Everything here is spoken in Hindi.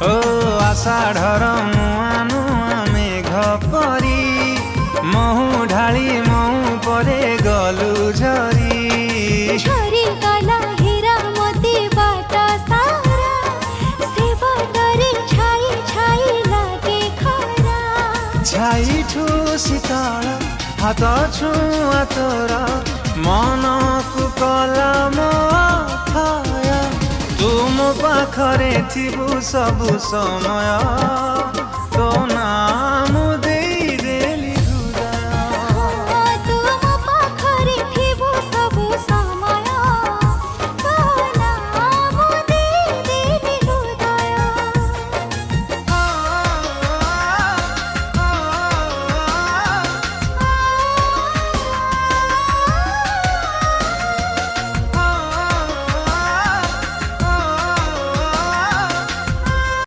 ओ आषाढ़र मुआ नुआ मेघ परी महु ढाली महु परे गलु झरी झरी गला हीरा मोती बाट सारा से बाटरे छाई छाई लागे खरा छाई ठू शीतल हाथ छुआ तोर मन को कला मोथाय तुम पाखरे थिबु सबु समय तो